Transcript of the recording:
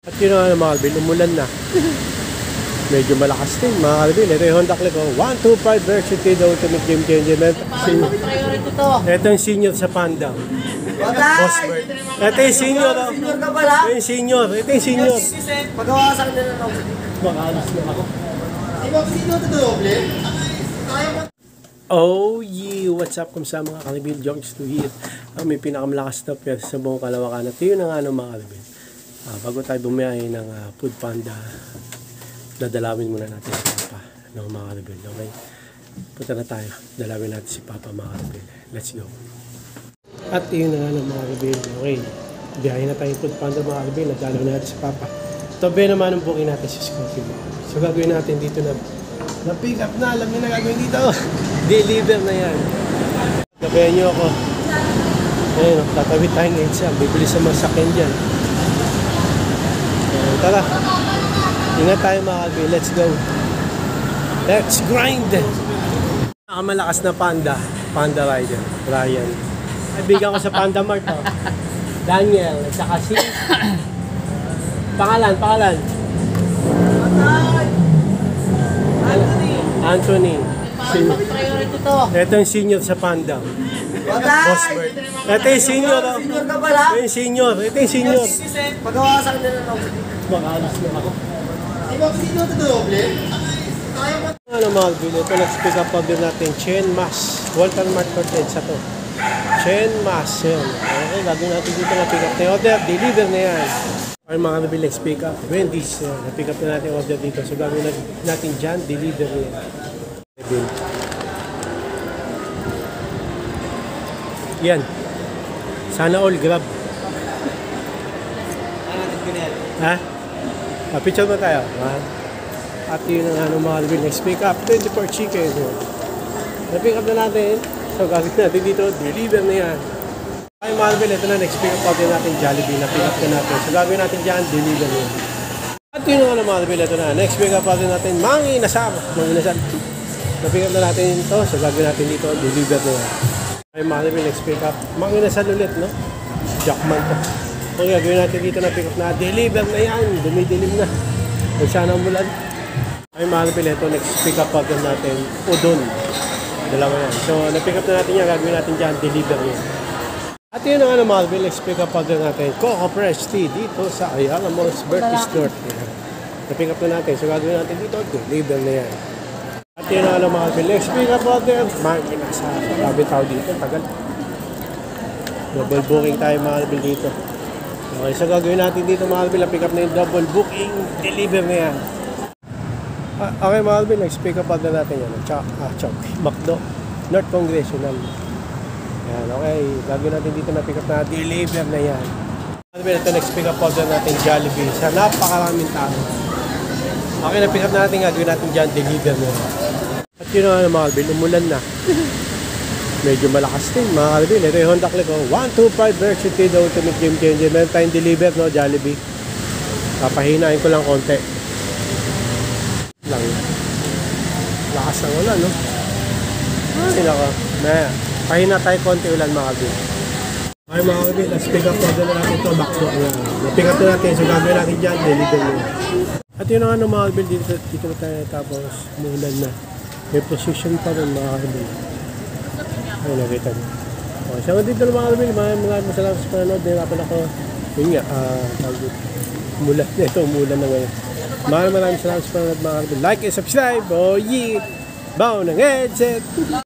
At yun nga mga Alvin, umulan na. Medyo malakas din mga Alvin. Ito yung Honda Click 125 version T, the ultimate game changer. Ito yung senior sa Panda. Osbert. Ito yung senior. Senior ka pala? Ito yung senior. Ito yung senior. Pagawa sa kanila ng Makalas na ako. Di ba sino ito doble? Oh yeah, what's up kumsa mga Kalibin, Jonks to hit. May pinakamalakas na piyesa sa buong Kalawakan. At yun na nga mga Kalibin. Bago tayo bumiyahe ng Food Panda, dadalawin muna natin si Papa ng mga Kalibin. Okay? Punta na tayo. Dalawin natin si Papa mga Kalibin. Let's go. At yun na nga mga Kalibin. Okay. Biyahe na tayo Food Panda mga Kalibin. Nadalaw natin si Papa. Tabi naman ang booking natin si Scotty. So gagawin natin dito na pick up na. Alam niyo na gagawin dito. Deliver na yan. Gabayan niyo ako. Ayun, tatawid tayo ngayon siya. Bibili sa mga sakyan dyan. Tara. Ingat tayo mga Kalbi. Let's go. Let's grind! Malakas na Panda. Panda rider. Ryan. Kaibigan ko sa Panda Mart. Oh. Daniel. At saka si... Pangalan. Anthony. Ito yung senior sa Panda. Osbert. Ito yung senior. Senior ka pala? Ito yung senior. Ito yung senior. Pagawa sa kanila ng Makalas na ako. Di ba sino ito doble? Ano mga Alvin, ito nag-pick up order natin, Chen Mas. Walter Mart Cortez sa to. Chen Mas. Yan. Okay, gagawin natin dito na pick up na order. Deliver na yan. Ay mga Alvin, let's pick up. Wendy's. Na-pick up na natin order dito. So gagawin natin dyan, deliver na yan. Yan. Sana all grab. Ha? Picture mo tayo. At yun ang mga Alvin, next pick up. 24 chicken. Na-pick up na natin. So gagawin natin dito, deliver na yan. Ay mga Alvin, ito na next pick up din natin Jollibee. Na-pick up na natin. So gagawin natin dyan, deliver na yan. At yun ang mga Alvin, ito na. Next pick up din natin, Manginasar. Na-pick up na natin ito. So gagawin natin dito, deliver na yan. Ay mga Alvin, next pick up. Manginasar ulit, no? Jackman to. Kung gagawin natin dito na pick up na, deliver na yan. Dumidilim na. Kung sana umulan. Ay mahal pala ito, next pick up agad natin, Udon. Dalawa yan. So, na-pick up na natin yan, gagawin natin dyan, deliver yan. At yun na nga mahal pala, next pick up agad natin, Coco Fresh Tea dito sa Ayala Malls, Bertis North. Na-pick up na natin, so gagawin natin dito, deliver na yan. At yun na nga mahal pala, next pick up agad, Manginasar. Sabi tao dito, tagal. Double booking tayo mahal pala dito. Okay, so gagawin natin dito mahal pala, pick up na yung double booking, deliver na yan. Okay mga Alvin, next-pick up na natin yan. McDo, North Congressional. Yan, okay. Gagawin natin dito na pick up na deliver na yan. Alvin, ito next-pick up na natin Jollibee. Sa napakaraming tao. Okay, na-pick up na natin, gagawin natin dyan, deliver na yan. At yun nga mga Alvin, umulan na. Medyo malakas din mga Alvin. Ito yung Honda Click 125 version T, the ultimate game changer. Meron tayong deliver, no, Jollibee. Papahinain ko lang konti. Lang. Lakas ng ulan, no? Ay, nako. Pahina tayo konti ulan, mga kabin. Okay, mga kabin. Let's pick up na natin ito. Backdo. Na-pick up na natin. So, gagawin natin dyan. Deliver na. At yun ang mga kabin. Dito na tayo. Tapos, umulan na. May position pa rin, mga kabin. Ay, nakita mo. Okay, so, dito na mga kabin. Maraming salamat sa panonood. Nahirapan ako. Yun nga. Umulan na ito. Umulan na ngayon. Maraming salamat sa panonood mga kabin. Like and subscribe. Oh yeah! Bao ng headset!